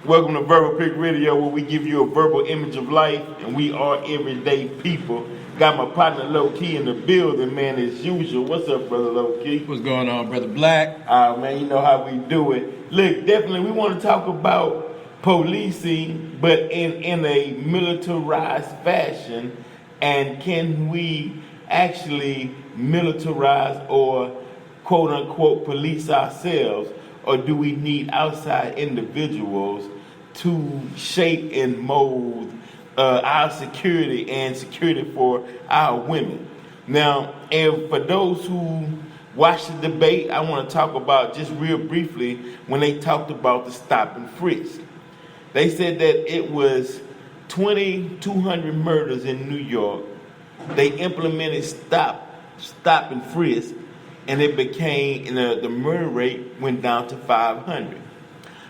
Welcome to Verbal Pick Radio, where we give you a verbal image of life, and we are everyday people. Got my partner Low Key in the building, man, as usual. What's up, brother Low Key? What's going on, brother Black? Man, you know how we do it. Look, definitely we want to talk about policing, but in a militarized fashion, and can we actually militarize or quote unquote police ourselves, or do we need outside individuals to shape and mold our security and security for our women? Now, and for those who watch the debate, I want to talk about just real briefly when they talked about the stop and frisk. They said that it was 2,200 murders in New York. They implemented stop and frisk, and it became, the murder rate went down to 500.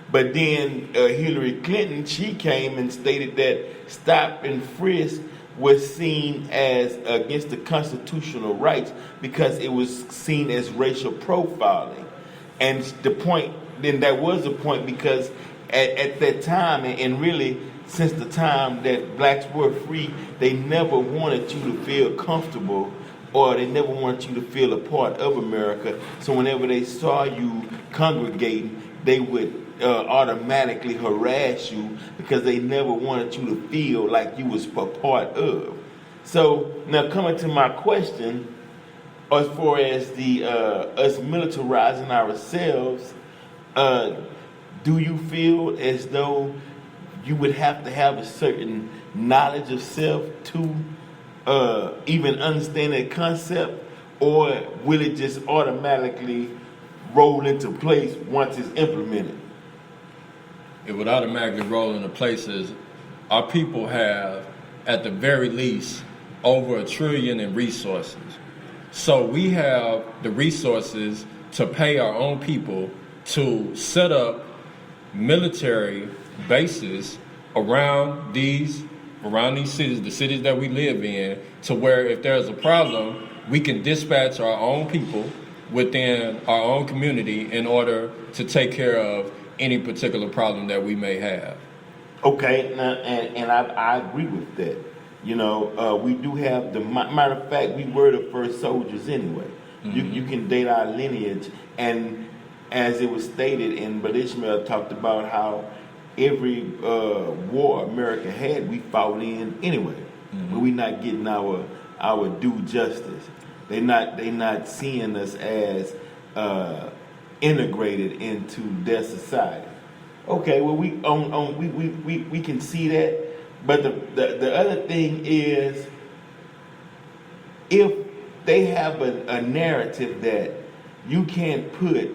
But then Hillary Clinton, she came and stated that stop and frisk was seen as against the constitutional rights because it was seen as racial profiling. And the point, then that was the point, because at that time, and really since the time that blacks were free, they never wanted you to feel comfortable, or they never wanted you to feel a part of America. So whenever they saw you congregating, they would automatically harass you because they never wanted you to feel like you was a part of. So now coming to my question, as far as the us militarizing ourselves, do you feel as though you would have to have a certain knowledge of self to even understand that concept, or will it just automatically roll into place once it's implemented? It would automatically roll into places. Our people have, at the very least, over $1 trillion in resources. So we have the resources to pay our own people to set up military bases around these cities, the cities that we live in, to where if there's a problem, we can dispatch our own people within our own community in order to take care of any particular problem that we may have. Okay, now, and I agree with that. You know, we do have matter of fact, we were the first soldiers anyway. Mm-hmm. You can date our lineage, and as it was stated, and Brother Ishmael talked about how every war America had, we fought in anyway. Mm-hmm. But we're not getting our due justice. They not seeing us as integrated into their society. Okay, well we can see that, but the other thing is, if they have a narrative that you can't put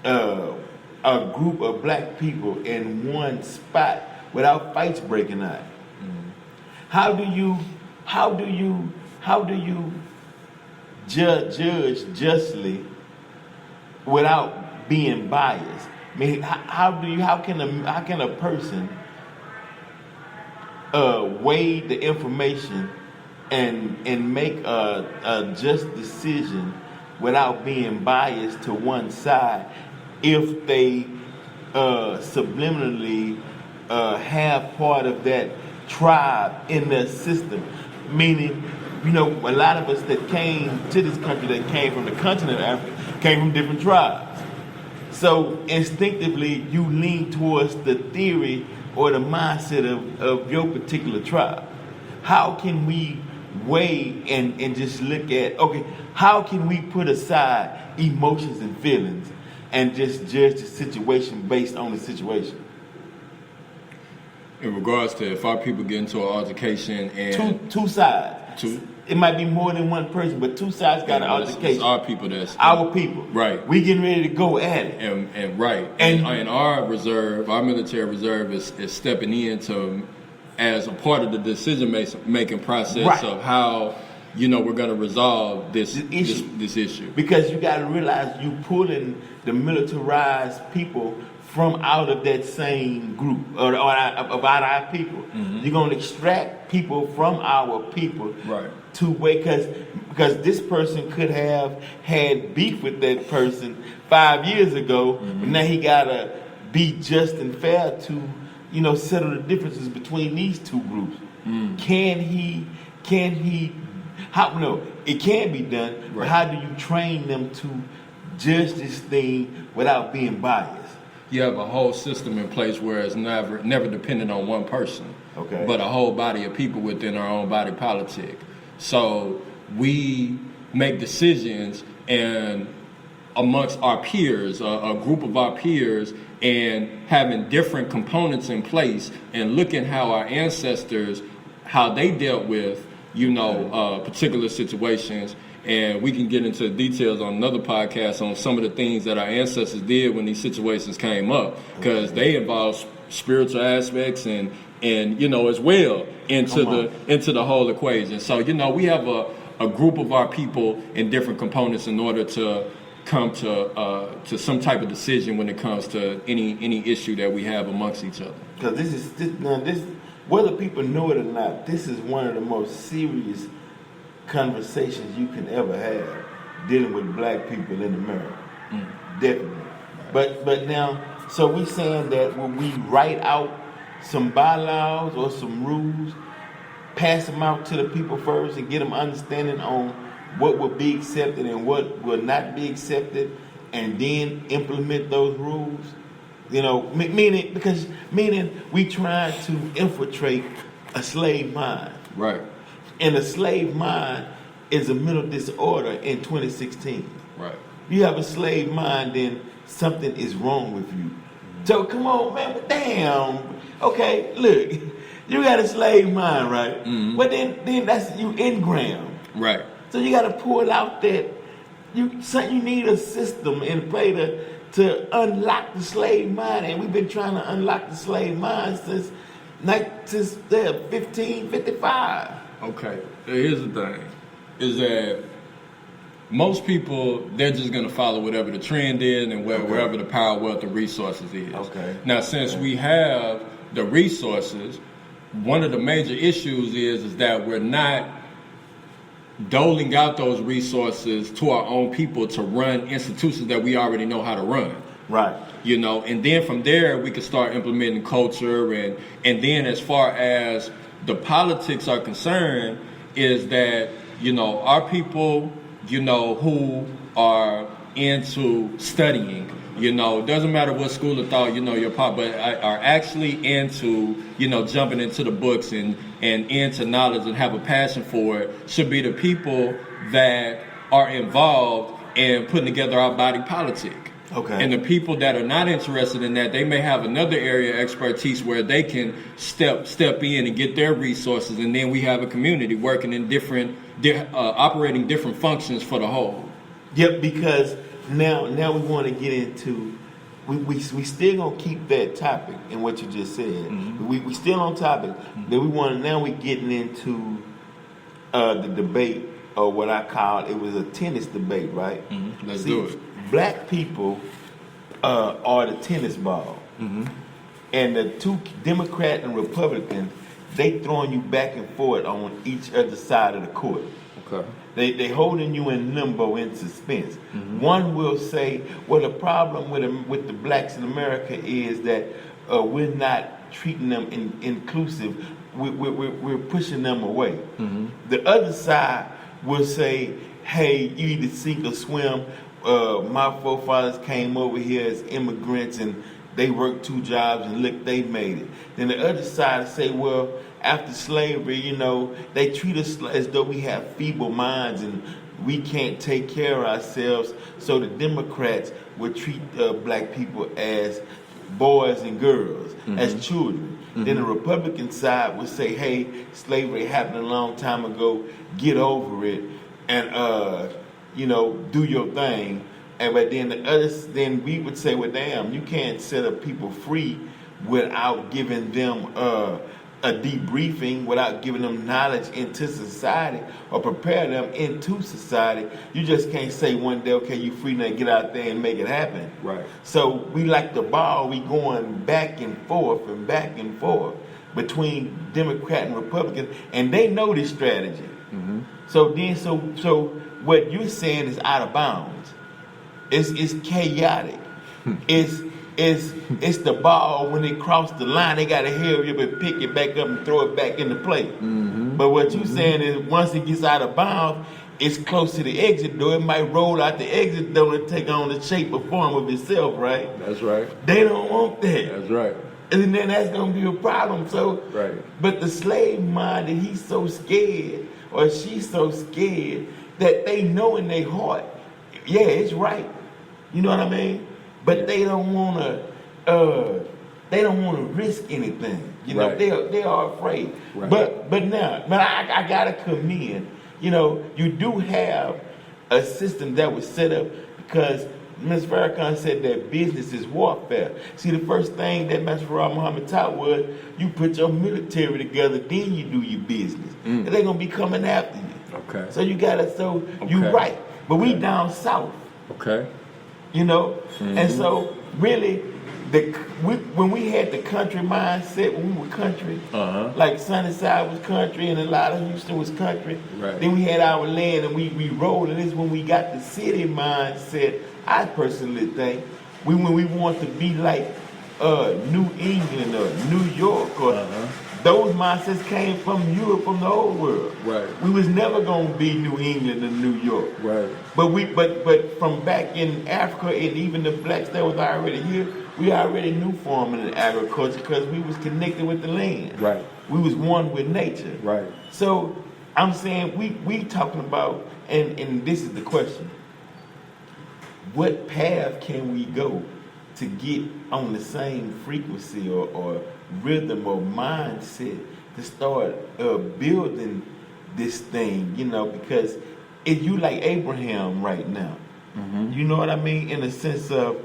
a group of black people in one spot without fights breaking out, how do you judge justly without being biased? I mean, how can a person weigh the information and make a just decision without being biased to one side if they subliminally have part of that tribe in their system? Meaning, you know, a lot of us that came to this country, that came from the continent of Africa, came from different tribes. So instinctively, you lean towards the theory or the mindset of your particular tribe. How can we weigh and just look at, okay, how can we put aside emotions and feelings and just judge the situation based on the situation? In regards to if our people get into an altercation and... Two sides. It might be more than one person, but two sides got an altercation. It's our people that's... Our people. Right. We getting ready to go at it. And right. And our reserve, our military reserve is stepping in as a part of the decision-making process, right, of how, you know, we're going to resolve this issue. Because you got to realize you pulling the militarized people from out of that same group, or about our people. Mm-hmm. You're going to extract people from our people, right, to wait, because this person could have had beef with that person 5 years ago, mm-hmm, but now he got to be just and fair to settle the differences between these two groups? Can he, how, no, it can be done, but Right. how do you train them to judge this thing without being biased? You have a whole system in place where it's never dependent on one person, Okay. but a whole body of people within our own body politic. So we make decisions and amongst our peers, a group of our peers, and having different components in place and looking how our ancestors, how they dealt with, particular situations. And we can get into details on another podcast on some of the things that our ancestors did when these situations came up, because they involve spiritual aspects and as well into the whole equation. So we have a group of our people in different components in order to come to some type of decision when it comes to any issue that we have amongst each other. Because this, whether people know it or not, this is one of the most serious conversations you can ever have dealing with black people in America. Definitely. But now, so we saying that when we write out some bylaws or some rules, pass them out to the people first and get them understanding on what will be accepted and what will not be accepted, and then implement those rules. Meaning we try to infiltrate a slave mind. Right. And a slave mind is a mental disorder in 2016. Right. You have a slave mind, then something is wrong with you. So come on, man, but damn. Okay, look, you got a slave mind, right? Mm-hmm. But then that's you engram. Right. So you got to pull out that you need a system in play to unlock the slave mind, and we've been trying to unlock the slave mind since 1555. Okay. Here's the thing: is that most people, they're just going to follow whatever the trend is and wherever the power, wealth, and resources is. Okay. Now, since we have the resources, one of the major issues is that we're not doling out those resources to our own people to run institutions that we already know how to run. Right. And then from there we can start implementing culture, and then as far as the politics are concerned, is that our people who are into studying, doesn't matter what school of thought your pop, but are actually into jumping into the books and into knowledge and have a passion for it, should be the people that are involved in putting together our body politic. Okay. And the people that are not interested in that, they may have another area of expertise where they can step in and get their resources, and then we have a community working in operating different functions for the whole. Yep, because now we want to get into we still gonna keep that topic in what you just said. Mm-hmm. We still on topic, but we getting into the debate, or what I call it was a tennis debate, right? Mm-hmm. Let's do it. Black people are the tennis ball, and the two Democrat and Republicans, they throwing you back and forth on each other side of the court. Okay. They holding you in limbo, in suspense. Mm-hmm. One will say, well, the problem with the blacks in America is that we're not treating them inclusive. We're pushing them away. Mm-hmm. The other side will say, hey, you either sink or swim. My forefathers came over here as immigrants and they worked 2 jobs and look, they made it. Then the other side say, well, after slavery, they treat us as though we have feeble minds and we can't take care of ourselves. So the Democrats would treat black people as boys and girls, as children. Mm-hmm. Then the Republican side would say, hey, slavery happened a long time ago, get over it, and do your thing. But then then we would say, well, damn, you can't set up people free without giving them a debriefing, without giving them knowledge into society or prepare them into society. You just can't say one day, okay, you free now, get out there and make it happen. Right. So we like the ball, we going back and forth between Democrat and Republican, and they know this strategy. Mm-hmm. So what you're saying is out of bounds. It's chaotic. It's it's the ball when they cross the line, they gotta hurry up and pick it back up and throw it back into play. But what you saying is once it gets out of bounds, it's close to the exit door. It might roll out the exit door and take on the shape or form of itself, right? That's right. They don't want that. That's right. And then that's gonna be a problem. So, Right. But the slave minded, he's so scared or she's so scared that they know in their heart, yeah, it's right. You know what I mean? But they don't wanna risk anything. You know, Right. they are afraid. Right. But I gotta commend. You know, you do have a system that was set up because Ms. Farrakhan said that business is warfare. See, the first thing that Master Farah Muhammad taught was you put your military together, then you do your business. And they're gonna be coming after you. Okay. So you gotta, you Okay. right. But we Okay. down south, Okay. you know? And so really, when we had the country mindset, when we were country, like Sunnyside was country and a lot of Houston was country. Right. Then we had our land and we rolled, and this is when we got the city mindset. I personally think when we want to be like New England or New York or those mindsets came from Europe, from the old world. Right. We was never gonna be New England and New York. Right. But from back in Africa and even the blacks that was already here, we already knew farming and agriculture because we was connected with the land. Right. We was one with nature. Right. So I'm saying we talking about, and this is the question: what path can we go to get on the same frequency or rhythm or mindset to start building this thing? You know, because if you like Abraham right now, you know what I mean, in the sense of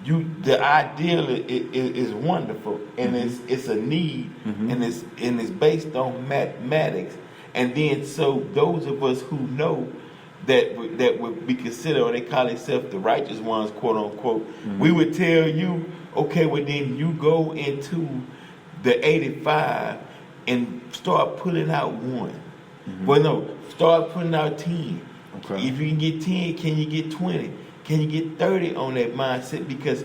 the ideal is wonderful and it's a need and it's based on mathematics, and then so those of us who know that would be considered, or they call themselves the righteous ones, quote unquote, we would tell you, okay, well then you go into the 85 and start pulling out one. Well, no, start putting out 10. Okay. If you can get 10, can you get 20? Can you get 30 on that mindset? Because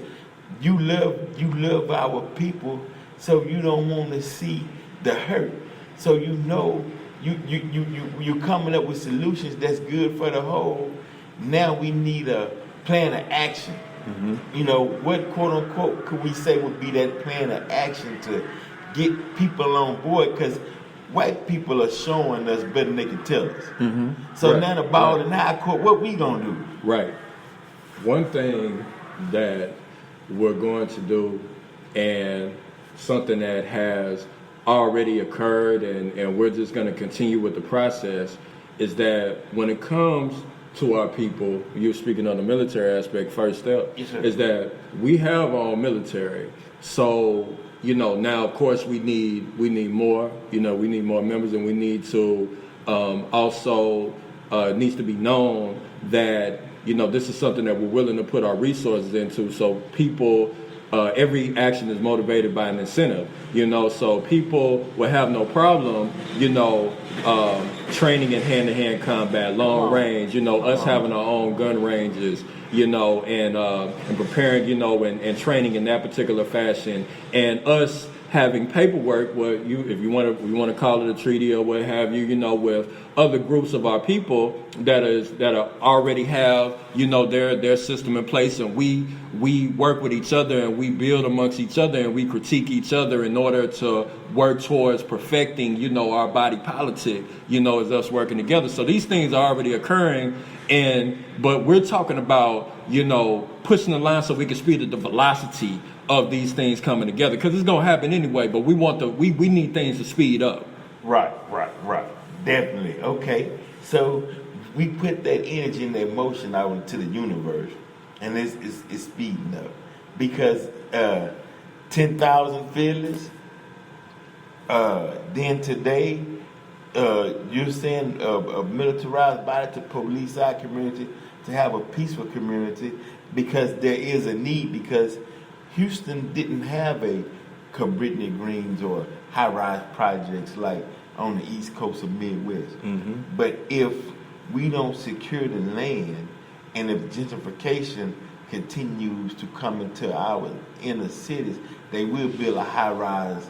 you love our people, so you don't want to see the hurt. So you know you're coming up with solutions that's good for the whole. Now we need a plan of action. You know, what quote unquote could we say would be that plan of action to get people on board? Because white people are showing us better than they can tell us. So Right. now the ball in our court, what we gonna do? Right. One thing that we're going to do, and something that has already occurred, and we're just going to continue with the process, is that when it comes to our people, you're speaking on the military aspect, first step, Yes, sir. is that we have our own military. So, you know, now of course we need more, you know, we need more members, and we need to also needs to be known that, you know, this is something that we're willing to put our resources into. So people, every action is motivated by an incentive, you know, so people will have no problem, you know, training in hand-to-hand combat, long range, you know, us having our own gun ranges, you know, and preparing, you know, and training in that particular fashion, and us having paperwork, if you want to call it a treaty or what have you, you know, with other groups of our people that already have, you know, their system in place, and we work with each other and we build amongst each other and we critique each other in order to work towards perfecting, you know, our body politic, you know, as us working together. So these things are already occurring, but we're talking about, you know, pushing the line so we can speed up the velocity of these things coming together, because it's gonna happen anyway. But we need things to speed up. Right. Definitely. Okay. So we put that energy and that motion out into the universe, and it's speeding up because 10,000 feelings. Then today, you're saying a militarized body to police our community, to have a peaceful community, because there is a need, because Houston didn't have a Cabrini Greens or high-rise projects like on the East Coast of Midwest. But if we don't secure the land, and if gentrification continues to come into our inner cities, they will build a high-rise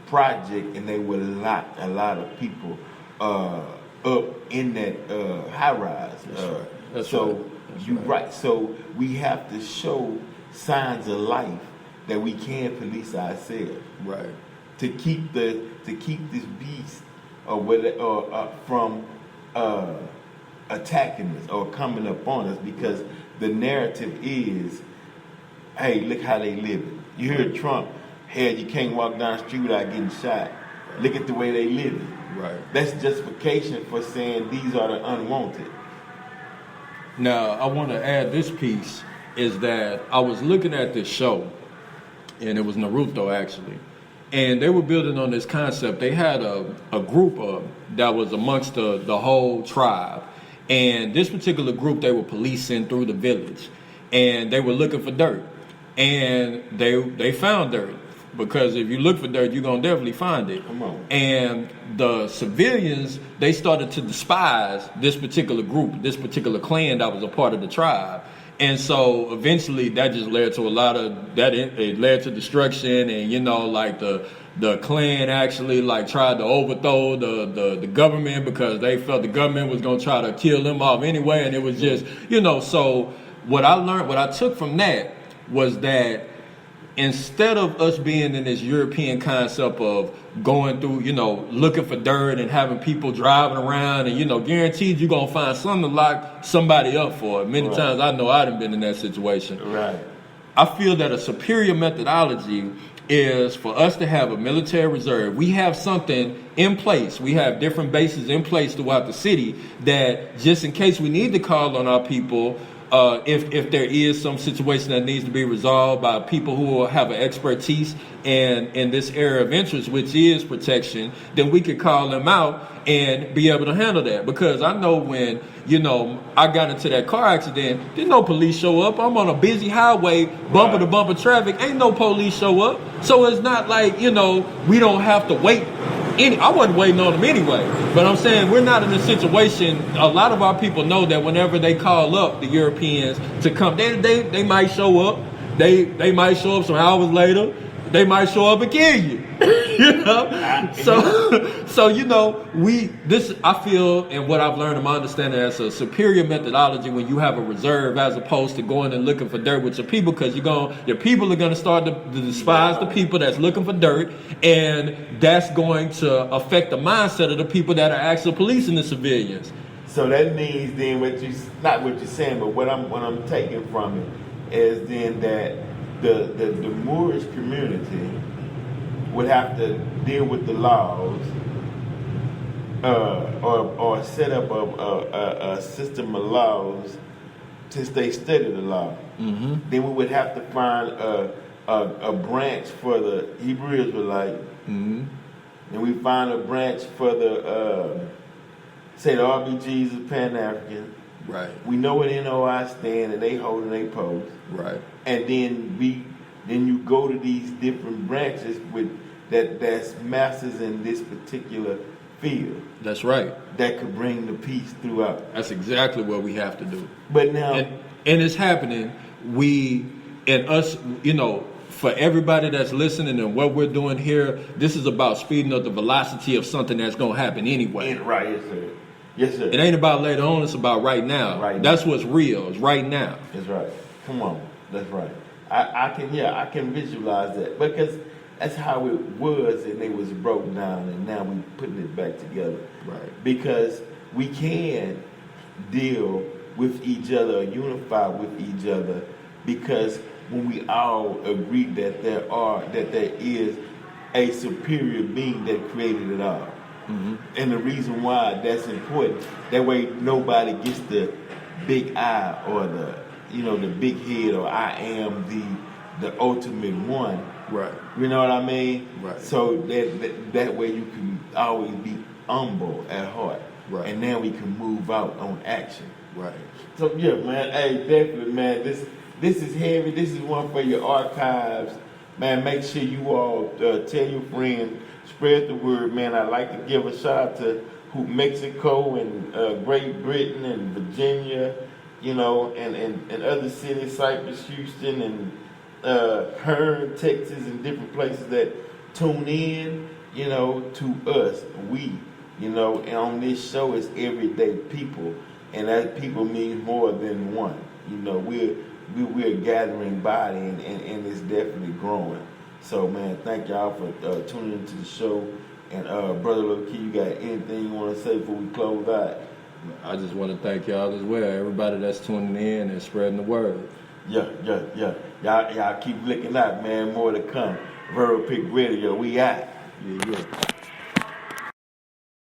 project, and they will lock a lot of people up in that high-rise. That's so right. That's you're right. right. So we have to show signs of life that we can police ourselves. Right. To keep this beast from attacking us or coming up on us, because the narrative is, hey, look how they living. You heard Trump, hey, you can't walk down the street without getting shot. Look at the way they living. Right. That's justification for saying these are the unwanted. Now, I want to add this piece, is that I was looking at this show, and it was Naruto actually, and they were building on this concept. They had a group that was amongst the whole tribe, and this particular group, they were policing through the village, and they were looking for dirt, and they found dirt. Because if you look for dirt, you're going to definitely find it. Come on. And the civilians, they started to despise this particular group, this particular clan that was a part of the tribe. And so eventually that just led to a lot of, it led to destruction. And, you know, like the clan actually like tried to overthrow the government, because they felt the government was going to try to kill them off anyway. And it was just, you know, so what I took from that was that instead of us being in this European concept of going through, you know, looking for dirt and having people driving around and, you know, guaranteed you're going to find something to lock somebody up for. Many Right. times I know I done been in that situation. Right. I feel that a superior methodology is for us to have a military reserve. We have something in place. We have different bases in place throughout the city that just in case we need to call on our people, if there is some situation that needs to be resolved by people who will have an expertise in this area of interest, which is protection, then we could call them out and be able to handle that. Because I know when, you know, I got into that car accident, didn't no police show up. I'm on a busy highway, bumper to bumper traffic, ain't no police show up. So it's not like, you know, we don't have to wait. I wasn't waiting on them anyway, but I'm saying we're not in a situation. A lot of our people know that whenever they call up the Europeans to come, they might show up. They might show up some hours later. They might show up and kill you. You know, so you know, I feel, and what I've learned in my understanding, as a superior methodology when you have a reserve, as opposed to going and looking for dirt with your people, because your people are going to start to despise the people that's looking for dirt, and that's going to affect the mindset of the people that are actually policing the civilians. So that means then not what you're saying, but what I'm taking from it is then that the Moorish community would have to deal with the laws, or set up a system of laws since they study the law. Mm-hmm. Then we would have to find a branch for the Hebrew Israelite. Mm-hmm. And we find a branch for the say the RBGs is Pan-African. Right. We know what NOI stand and they holding their post. Right. And then you go to these different branches that's masters in this particular field. That's right. That could bring the peace throughout. That's exactly what we have to do. But now, and it's happening. Us, you know, for everybody that's listening and what we're doing here, this is about speeding up the velocity of something that's going to happen anyway. Right, yes, sir. Yes, sir. It ain't about later on. It's about right now. Right. That's what's real. It's right now. That's right. Come on. That's right. I can visualize that, because that's how it was, and it was broken down, and now we're putting it back together. Right. Because we can deal with each other, unify with each other, because when we all agree that there is a superior being that created it all. Mm-hmm. And the reason why that's important, that way nobody gets the big I or the big head, or I am the ultimate one. Right. You know what I mean? Right. So that way you can always be humble at heart. Right. And then we can move out on action. Right. So yeah, man. Hey, definitely, man. This is heavy. This is one for your archives, man. Make sure you all tell your friends, spread the word, man. I'd like to give a shout out to Mexico and Great Britain and Virginia, you know, and other cities, Cypress, Houston, and Hearn, Texas, and different places that tune in, you know, to us. We, you know, and on this show is everyday people, and that people means more than one. You know, we're a gathering body, and it's definitely growing. So, man, thank y'all for tuning into the show. And Brother Lil Key, you got anything you want to say before we close out? I just want to thank y'all as well. Everybody that's tuning in and spreading the word. Yeah. Y'all keep looking out, man. More to come. Verbal Pick Radio, we out. Yeah.